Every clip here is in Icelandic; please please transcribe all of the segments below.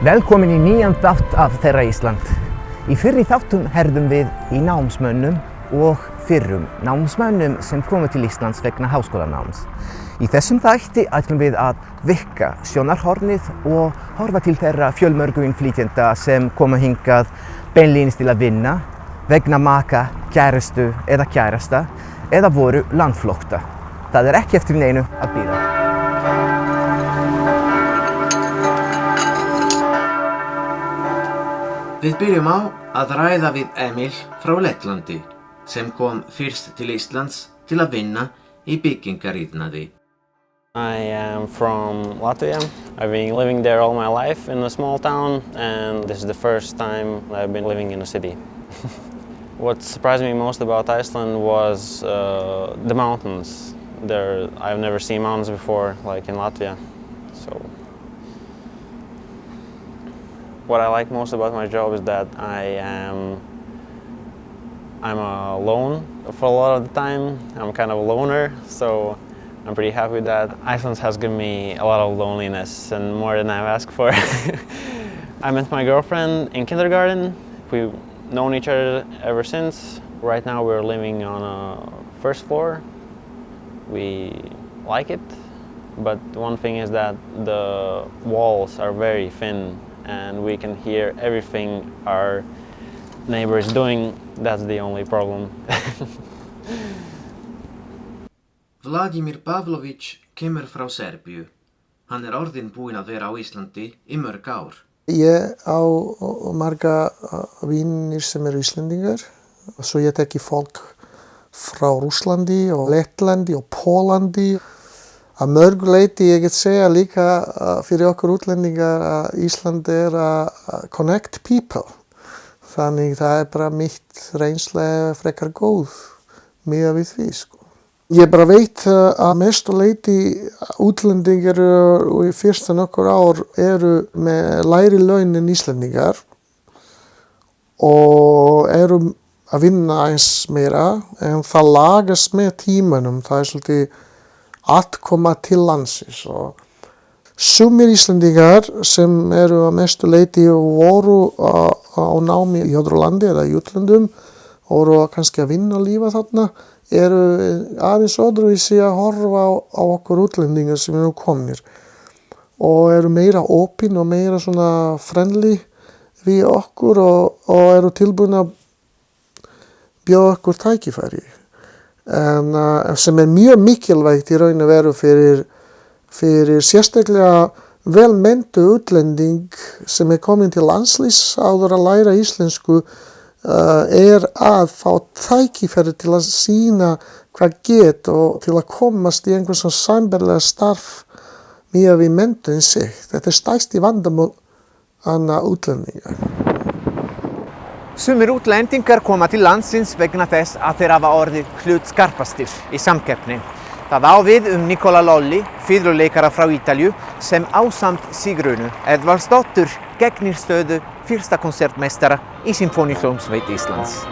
Velkomin í nýjan þátt af Þeirra Ísland. Í fyrri þáttum herðum við í námsmönnum og fyrrum námsmönnum sem komu til Íslands vegna háskólanáms. Í þessum þætti ætlum við að vikka sjónarhornið og horfa til þeirra fjölmörgu innflytjenda sem koma hingað beinlínis til að vinna vegna maka, kærustu eða kærasta eða voru landflótta. Það ekki eftir neinu að bíða. Við byrjum á að ræða við Emil frá Lettlandi sem kom fyrst til Íslands til að vinna í byggingariðnaði. I am from Latvia. I've been living there all my life in a small town, and this is the first time I've been living in a city. What surprised me most about Iceland was the mountains. I've never seen mountains before, like in Latvia. So, what I like most about my job is that I'm alone for a lot of the time. I'm kind of a loner, so I'm pretty happy with that. Iceland has given me a lot of loneliness and more than I've asked for. I met my girlfriend in kindergarten. We've known each other ever since. Right now we're living on a first floor. We like it, but one thing is that the walls are very thin and we can hear everything our neighbor is doing. That's the only problem. Vladimir kemur frá Serbíu. Hann orðinn búinn að vera á Íslandi í mörg ár. Ég á marga vinir sem Íslendingar. Svo ég þekki fólk frá Rússlandi og Lettlandi og Pólandi. Að mörgu leyti ég get segja líka fyrir okkur útlendingar að Ísland að connect people. Þannig það bara mitt reynsla frekar góð miðað við því, sko. Ég bara veit að mestu leyti útlendingar í fyrsta nokkur ár eru með lægri laun en Íslendingar og eru að vinna aðeins meira, en það lagast með tímanum. Það svolítið aðkoma til landsins. Sumir Íslendingar sem eru að mestu leyti voru á námi í öðru landi eða í útlöndum voru kannski að vinna lífa þarna, eru aðeins öðruvísi að horfa á okkur útlendingar sem eru komnir og eru meira opin og meira svona friendly við okkur og eru tilbúin að bjóða okkur tækifæri. En sem mjög mikilvægt í raun og veru fyrir sérstaklega vel menntu útlending sem komin til landslýs áður að læra íslensku að fá tækifæri til að sýna hvað get og til að komast í einhvers sambærilega starf miðað við menntun sig. Þetta stærsti vandamál annað útlendingar. Sumir útlendingar koma til landsins vegna þess að þeir hafa orðið hlutskarpastir í samkeppni. Það á við Nicola fiðluleikara frá Ítalíu sem ásamt Sigrúnu Edvardsdóttur gegnir stöðu fyrsta konsertmeistara í Sinfóníuhljómsveit Íslands.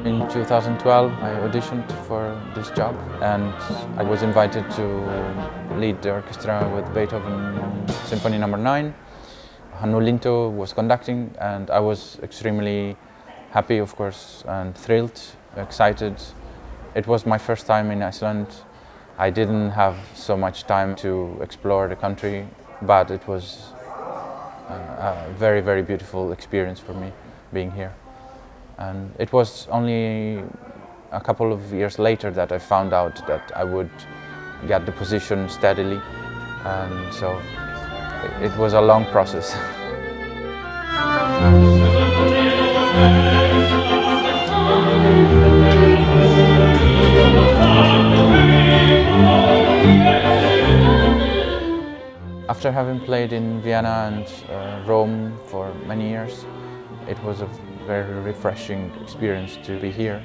In 2012 I auditioned for this job and I was invited to lead the orchestra with Beethoven Symphony No. 9. Hannu Linto was conducting and I was extremely happy, of course, and thrilled, excited. It was my first time in Iceland. I didn't have so much time to explore the country, but it was a very, very beautiful experience for me being here. And it was only a couple of years later that I found out that I would get the position steadily, and so it was a long process. After having played in Vienna and Rome for many years, it was a very refreshing experience to be here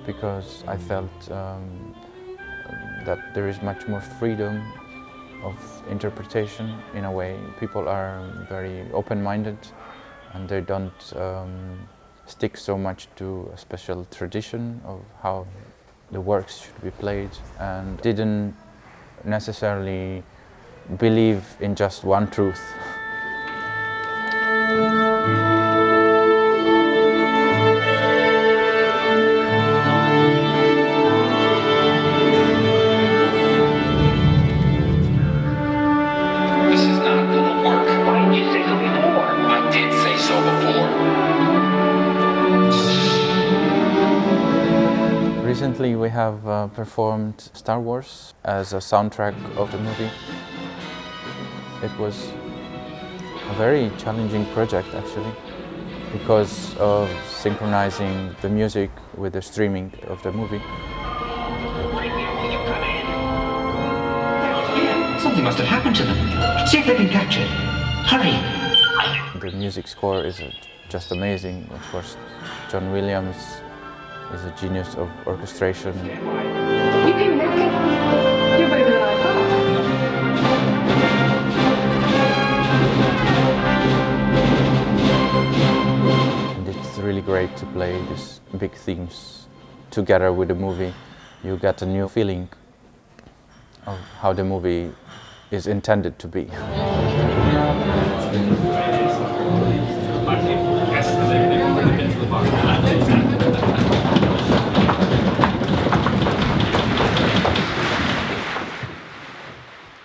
because I felt that there is much more freedom of interpretation in a way. People are very open-minded and they don't stick so much to a special tradition of how the works should be played and didn't necessarily believe in just one truth. This is not gonna work. Why didn't you say so before? I did say so before. Recently we have performed Star Wars as a soundtrack of the movie. It was a very challenging project actually because of synchronizing the music with the streaming of the movie. Right here, will you come in? Yeah, something must have happened to them. See if they can catch it. Hurry! The music score is just amazing. Of course, John Williams is a genius of orchestration. You came working. You're better than I thought. And it's really great to play these big themes together with the movie. You get a new feeling of how the movie is intended to be.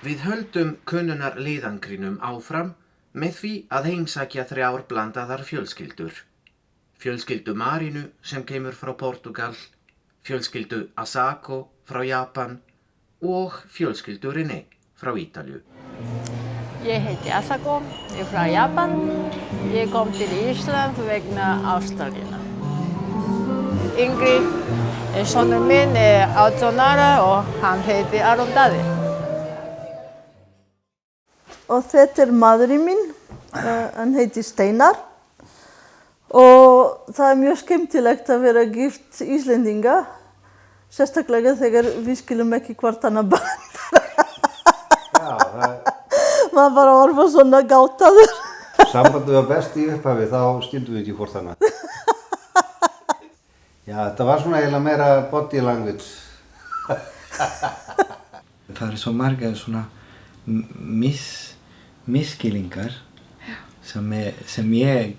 Við höldum kunnunar liðangrinum áfram með því að heimsækja 3 blandaðar fjölskyldur. Fjölskyldu Marinu sem kemur frá Portugal, fjölskyldu Asako frá Japan og fjölskyldu René frá Ítalíu. Ég heiti Asako, ég er frá Japan. Ég kom til Ísland vegna ástarinnar. Yngri sonur minn 18 ára og hann heitir Aron Daði. Og þetta maðurinn minn, hann heitir Steinar og það mjög skemmtilegt að vera gift Íslendinga, sérstaklega þegar við skilum ekki hvort annað bandar. Maður bara orfa svona gátaður. Sambandið var best í upphafi, þá skildum við ekki hvort annað. Já, þetta var svona eiginlega meira body language. Það svo margar svona misskilningar sem ég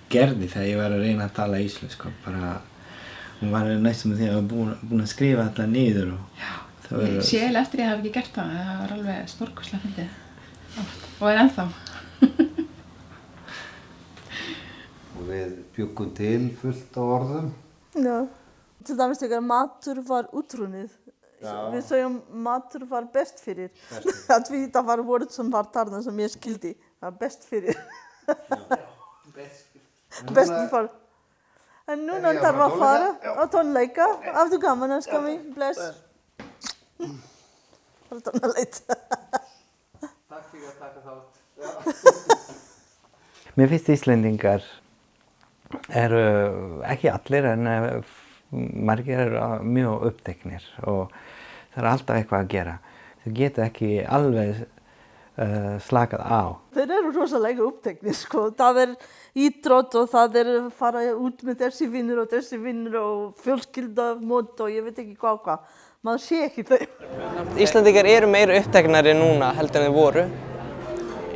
gerði þegar ég var að reyna að tala íslensku. Hún var næstum því að ég var búin að skrifa þetta niður. Ég sé eiginlega eftir ég hafi ekki gert það. Það var alveg stórkostlega fyndið. Og ennþá. Og við bjuggum til fullt á orðum. Já. Til dæmis þegar matur var útrunnið. Við segjum matur var best fyrir. Það var orð sem var þarna sem ég skildi. Það var best fyrir. Best fyrir. En núna þarf að fara á tónleika. Áttu gaman að skami. Bless. Bara tónleika. Takk fyrir að taka þátt. Mér finnst Íslendingar eru ekki allir en margir eru mjög uppteknir og það alltaf eitthvað að gera. Þau geta ekki alveg slakað á. Þeir eru rosalega uppteknir sko. Það íþrótt og það fara út með þessi vinnur og fjölskyldumót og ég veit ekki hvað. Maður sé ekki þau. Íslendingar eru meira uppteknari núna heldur en þeir voru.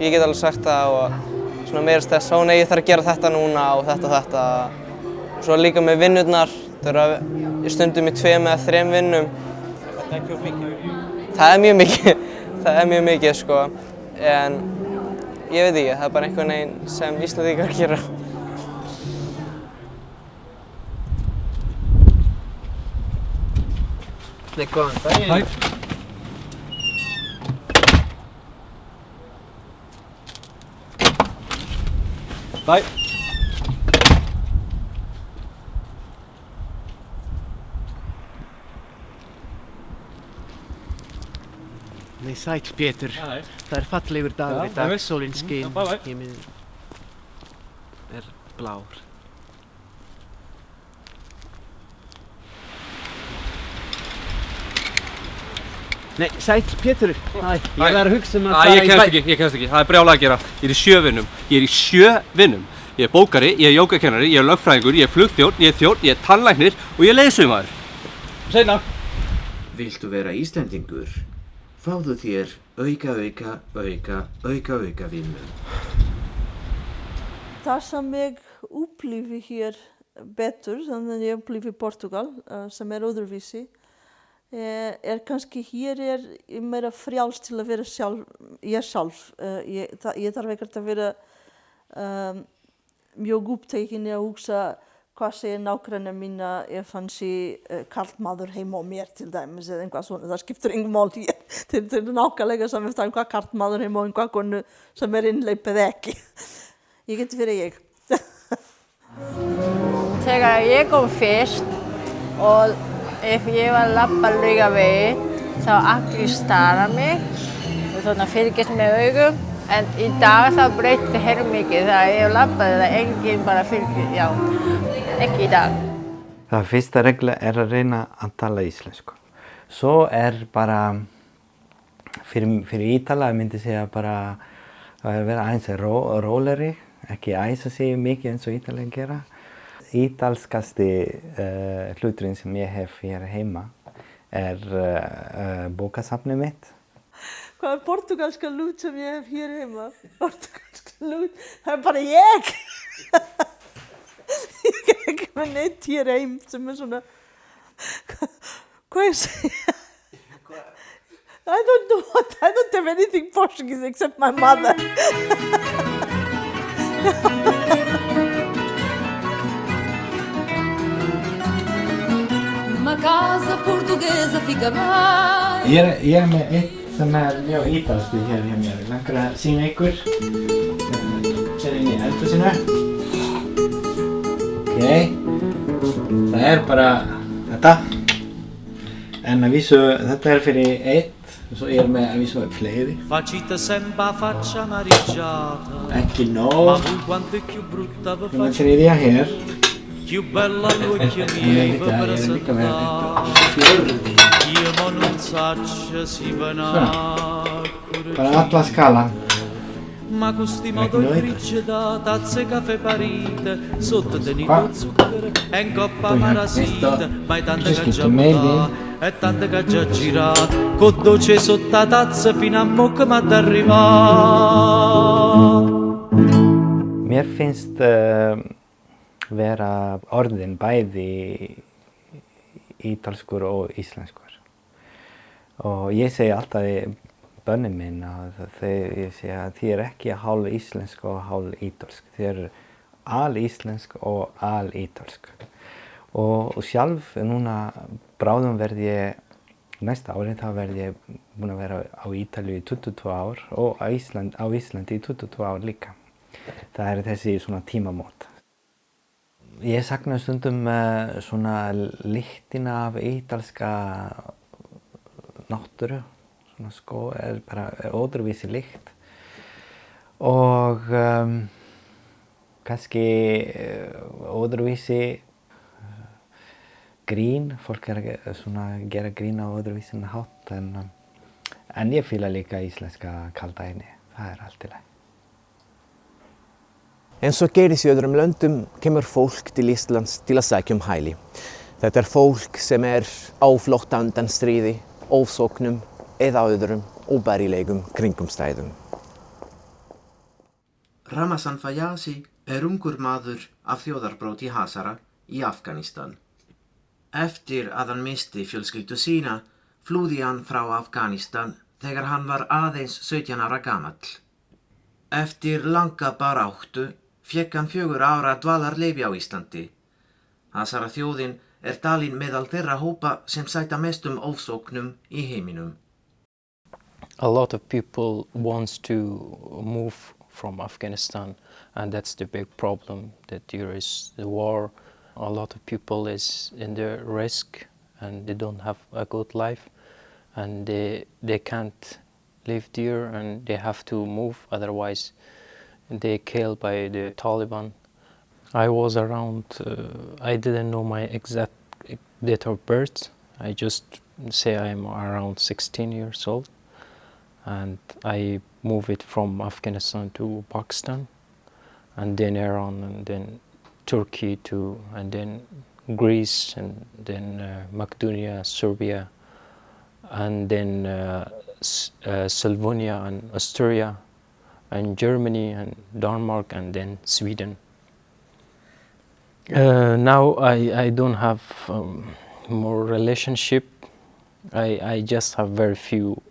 Ég get alveg sagt það og svona meira stress. Nei, ég þarf að gera þetta núna og þetta. Svo líka með vinnurnar. Þegar ég stundum í 2 eða 3 vinnum. Það mjög mikið. Það mjög mikið sko. En ég veit ekki, það bara einhvern veginn sem Íslendingar gera. Góðan daginn. Bye. Nei, sæll Pétur. Það fallegur dagur í dag, sólin skín, himinn blár. Nei, sæll Pétur. Ég var að hugsa að fara Ég kemst ekki, það brjálað að gera. Ég er í 7 vinnum. Ég er bókari, ég er jógakennari, ég er lögfræðingur, ég er flugþjónn, ég er þjónn, ég er tannlæknir og ég er leiðsögumaður. Seinna. Viltu vera Íslendingur? Fáðu þér auka vinnu. Það sem ég upplifi hér betur, þannig að ég upplifi Portugal, sem öðruvísi, kannski hér meira frjálst til að vera sjálf. Ég þarf ekkert að vera mjög upptekin í að hugsa hvað segir nágrannar mína ef hann sé karlmaður heima á mér til dæmis eða eitthvað svona. Það skiptir engum mál hér. Þeir eru nákvæmlega saman um hvað karlmaður heima á einhvað konu sem innleipið ekki. Ég geti fyrir ég. Þegar ég kom fyrst og ef ég var að labba Laugavegi þá allir stara mig og svona fylgist með augum. En í dag þá breytti heilmikið þegar ég labbaði það enginn bara fylgir, ekki í dag. Það fyrsta regla að reyna að tala íslensku. Svo bara, fyrir Ítala myndi ég segja bara að vera aðeins rólegri, ekki æsa sig mikið eins og Ítalir gera. Ítalskasti hluturinn sem ég hef hér heima bókasafnið mitt. Hvað portugalska lút sem ég hef hér heima? Portugalska lút, það bara ég! Ég ekki með neitt hér heim sem svona... Hvað ég segja? I don't have anything Portuguese except my mother. Uma casa portuguesa fica mais. Ég með eitt sem mjög ítalskt hér hjá mér. Langar að sýna ykkur. Sér inn í eldhúsinu. Það bara þetta. En að vísu, þetta fyrir eitt. Og svo með að vísu fleiri. Ekki nóg. Með þriðja hér. Líka með fjörði. Bara alla skalan. Mér finnst vera orðin bæði ítalskur og íslenskur. Og ég segi alltaf við börnin mín að ég segi að þið ekki hálf íslensk og hálf ítalsk. Þið eru al-íslensk og al-ítalsk. Og sjálf núna bráðum næsta ári þá verð ég búin að vera á Ítalíu í 22 ár og á Íslandi í 22 ár líka. Það þessi svona tímamót. Ég sakna stundum svona lyktina af ítalska náttúru. Svona bara öðruvísi lykt. Og kannski öðruvísi grín. Fólk svona gera grín á öðruvísi hátt. En ég fíla líka íslenska kaldæðinni. Það allt í lagi. Eins og gerist í öðrum löndum kemur fólk til Íslands til að sækja hæli. Þetta fólk sem áflótta undan stríði, ofsóknum eða öðrum óbærilegum kringumstæðum. Ramazan ungur maður af þjóðarbróti Hazara í Afghanistan. Eftir að hann missti fjölskyldu sína, flúði hann frá Afghanistan þegar hann var aðeins 17 ára gamall. Eftir langa baráttu fékk hann 4 ára dvalarleyfi á Íslandi. Hazara þjóðin talin meðal þeirra hópa sem sæta mestum ofsóknum í heiminum. A lot of people wants to move from Afghanistan, and that's the big problem, that there is the war. A lot of people is in the risk and they don't have a good life, and they can't live there and they have to move, otherwise they're killed by the Taliban. I was around, I didn't know my exact date of birth. I just say I'm around 16 years old. And I moved from Afghanistan to Pakistan, and then Iran, and then Turkey too, and then Greece, and then Macedonia, Serbia, and then Slovenia and Austria, and Germany and Denmark, and then Sweden. Now I don't have more relationship. I just have very few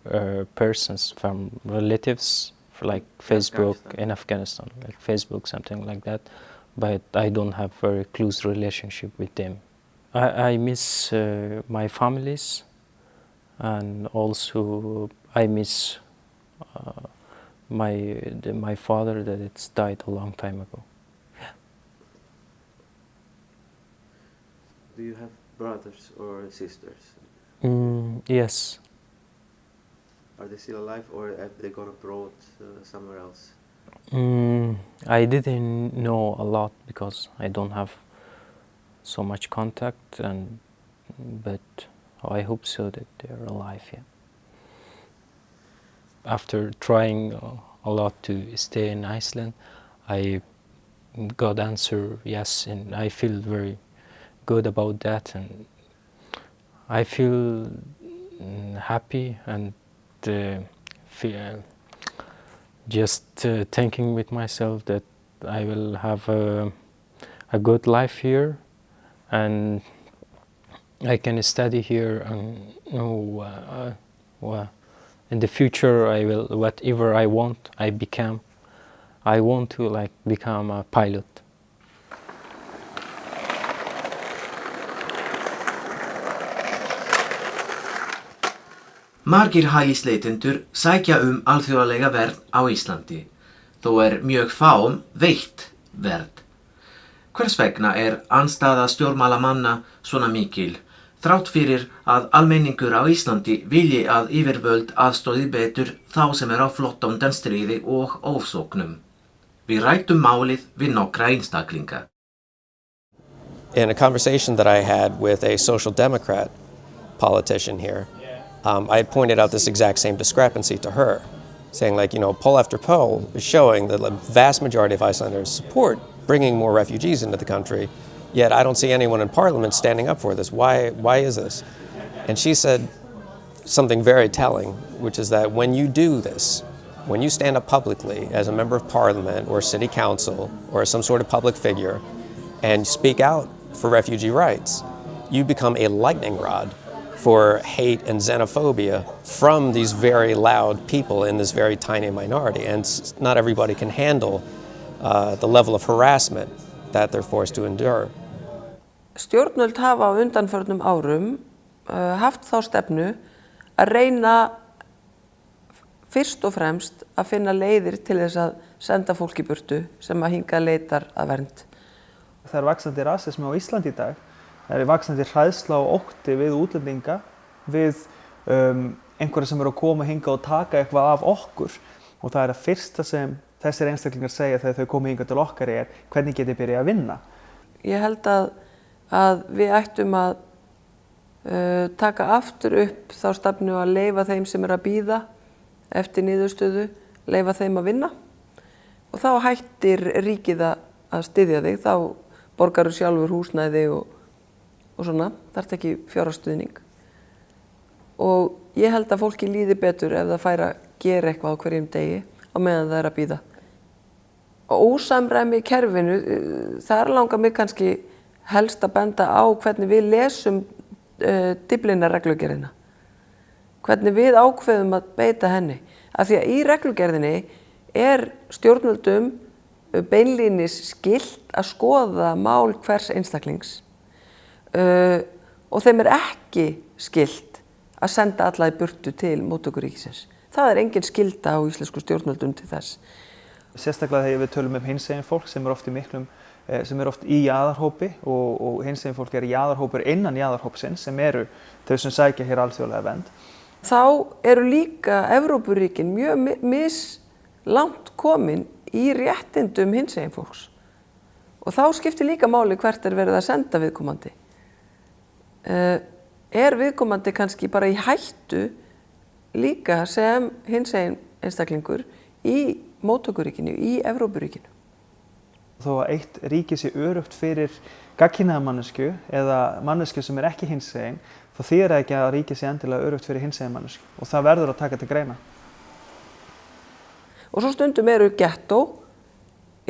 persons from relatives, like Facebook in Afghanistan, like Facebook, something like that. But I don't have very close relationship with them. I miss my families, and also I miss my father that it's died a long time ago. Do you have brothers or sisters? Yes. Are they still alive, or have they gone abroad somewhere else? I didn't know a lot because I don't have so much contact, but I hope so that they're alive. Yeah. After trying a lot to stay in Iceland, I got answer yes, and I feel very good about that, and I feel happy and feel just thinking with myself that I will have a good life here, and I can study here, and in the future I will, whatever I want, I want to become a pilot. Margir hælisleitendur sækja alþjóðlega verð á Íslandi, þó mjög fáum veitt verð. Hvers vegna andstaða stjórnmálamanna svona mikil, þrátt fyrir að almenningur á Íslandi vilji að yfirvöld aðstoði betur þá sem á flótta undan stríði og ofsóknum. Við ræddum málið við nokkra einstaklinga. In a conversation that I had with a social democrat politician here, I pointed out this exact same discrepancy to her, saying poll after poll is showing that the vast majority of Icelanders support bringing more refugees into the country, yet I don't see anyone in parliament standing up for this. Why is this? And she said something very telling, which is that when you do this, when you stand up publicly as a member of parliament or city council or some sort of public figure and speak out for refugee rights, you become a lightning rod for hate and xenophobia from these very loud people in this very tiny minority. And not everybody can handle the level of harassment that they're forced to endure. Stjórnvöld hafa á undanförnum árum haft þá stefnu að reyna fyrst og fremst að finna leiðir til þess að senda fólk í burtu sem að hingað leitar að vernd. Það vaxandi rasismi á Íslandi í dag. Það vaxandi hræðsla og ótti við útlendinga, við einhverja sem að koma hingað og taka eitthvað af okkur. Og það að fyrsta sem þessir einstaklingar segja þegar þau koma hingað til okkar hvernig get ég byrja að vinna. Ég held að við ættum að taka aftur upp þá stefnu að leyfa þeim sem að bíða eftir niðurstöðu, leyfa þeim að vinna. Og þá hættir ríkið að styðja þig, þá borgarðu sjálfur húsnæði og svona, þarft ekki fjárhagsstuðning. Og ég held að fólki líði betur ef það fær að gera eitthvað á hverjum degi á meðan það að bíða. Og ósamræmi í kerfinu, það langar mig kannski helst að benda á hvernig við lesum Dyflinnarreglugerðina. Hvernig við ákveðum að beita henni. Af því að í reglugerðinni stjórnvöldum beinlínis skylt að skoða mál hvers einstaklings. Og þeim ekki skylt að senda alla í burtu til móttökuríkisins. Það engin skylda á íslensku stjórnvöldum til þess. Sérstaklega þegar við tölum hinsegin fólk sem oft í jaðarhópi og hinsegin fólk jaðarhópur innan jaðarhópsins sem þau sem sækja hér alþjóðlega vernd. Þá eru líka Evrópuríkin mjög mislangt komin í réttindum hinsegin fólks. Og þá skiptir líka máli hvert verið að senda viðkomandi. Viðkomandi kannski bara í hættu líka sem hinsegin einstaklingur í móttökuríkinu, í Evrópuríkinu. Þó að eitt ríki sé öruggt fyrir gagnkynhneigða manneskju eða manneskju sem ekki hinsegin, þá þýðir það ekki að ríkið sé endilega öruggt fyrir hinsegin manneskju og það verður að taka til greina. Og svo stundum eru gettó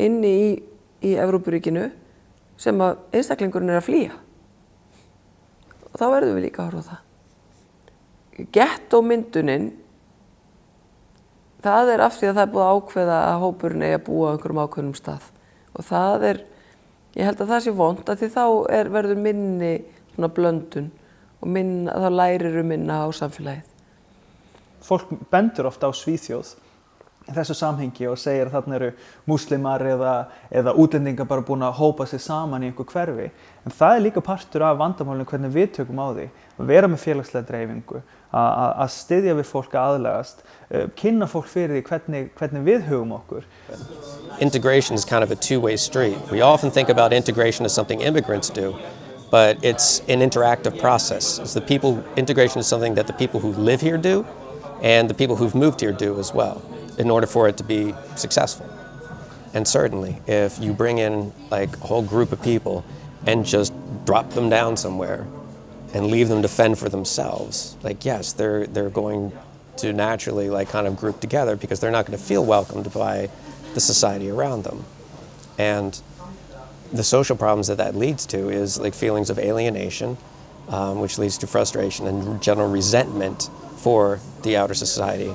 inni í Evrópuríkinu sem að einstaklingurinn að flýja. Og þá verðum við líka að horfa á það. Gettómyndunin, það af því að það búið að ákveða að hópurinn eigi að búa á einhverjum ákveðnum stað. Og það ég held að það sé vont að því þá verður minni svona blöndun og þá lærir minna á samfélagið. Fólk bendur ofta á Svíþjóð í þessu samhengi og segir að þarna eru múslimar eða útlendingar bara búin að hópa sig saman í einhver hverfi. En það líka partur af vandamálinu hvernig við tökum á því, að vera með félagslega dreifingu, að styðja við fólk að aðlagast, kynna fólk fyrir því hvernig við hugum okkur. Integration is kind of a two-way street. We often think about integration as something immigrants do, but it's an interactive process. Integration is something that the people who live here do and the people who've moved here do as well, in order for it to be successful. And certainly, if you bring in like a whole group of people and just drop them down somewhere and leave them to fend for themselves, like yes, they're going to naturally like kind of group together because they're not going to feel welcomed by the society around them. And the social problems that leads to is like feelings of alienation, which leads to frustration and general resentment for the outer society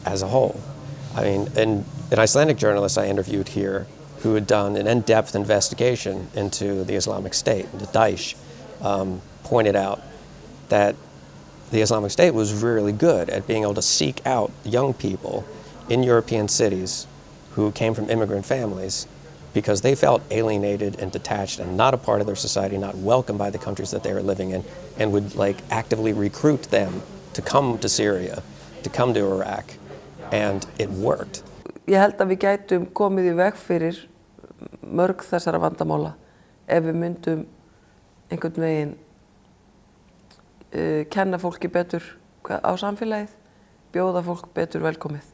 as a whole. I mean, an Icelandic journalist I interviewed here who had done an in-depth investigation into the Islamic State, the Daesh, pointed out that the Islamic State was really good at being able to seek out young people in European cities who came from immigrant families because they felt alienated and detached and not a part of their society, not welcomed by the countries that they were living in, and would like actively recruit them to come to Syria, to come to Iraq, and it worked. Ég held að við gætum komið í veg fyrir mörg þessara vandamála ef við myndum einhvern veginn kenna fólki betur á samfélagið, bjóða fólk betur velkomið.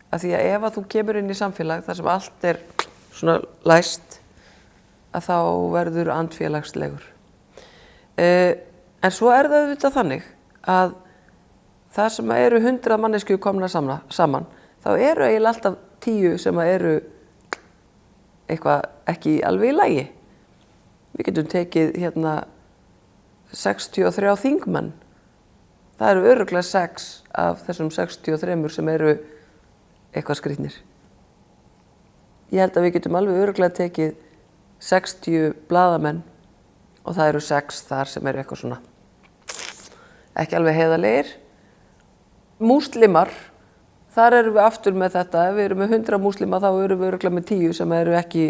Af því að ef að þú kemur inn í samfélag þar sem allt svona læst, að þá verður andfélagslegur. En svo það auðvitað þannig að þar sem eru 100 manneskjur komnar saman, þá eru eiginlega alltaf 10 sem eru eitthvað ekki alveg í lagi. Við getum tekið 63 þingmenn. Það eru örugglega 6 af þessum 63 sem eru eitthvað skrýtnir. Ég held að við getum alveg örugglega tekið 60 blaðamenn og það eru 6 þar sem eru eitthvað svona ekki alveg heiðarlegir. Múslimar, þar erum við aftur með þetta. Ef við erum með 100 múslima þá erum við örugglega með 10 sem eru ekki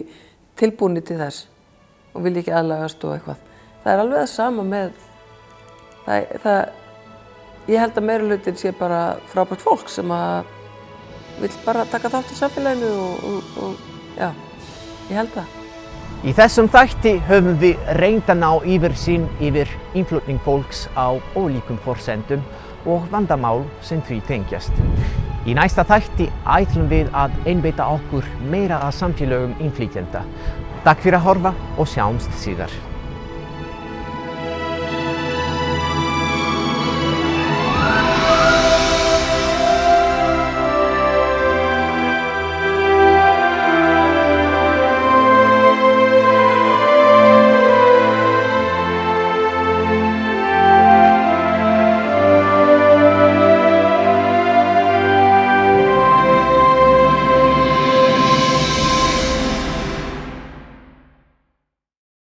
tilbúnir til þess og vilja ekki aðlagast og eitthvað. Það er alveg það sama með ég held að meirihlutinn sé bara frábært fólk sem að vill bara taka þátt í samfélaginu og já, ég held það. Í þessum þætti höfum við reynt að ná yfirsýn yfir innflutning fólks á ólíkum forsendum og vandamál sem því tengjast. Í næsta þætti ætlum við að einbeita okkur meira að samfélögum innflytjenda. Takk fyrir að horfa og sjáumst síðar.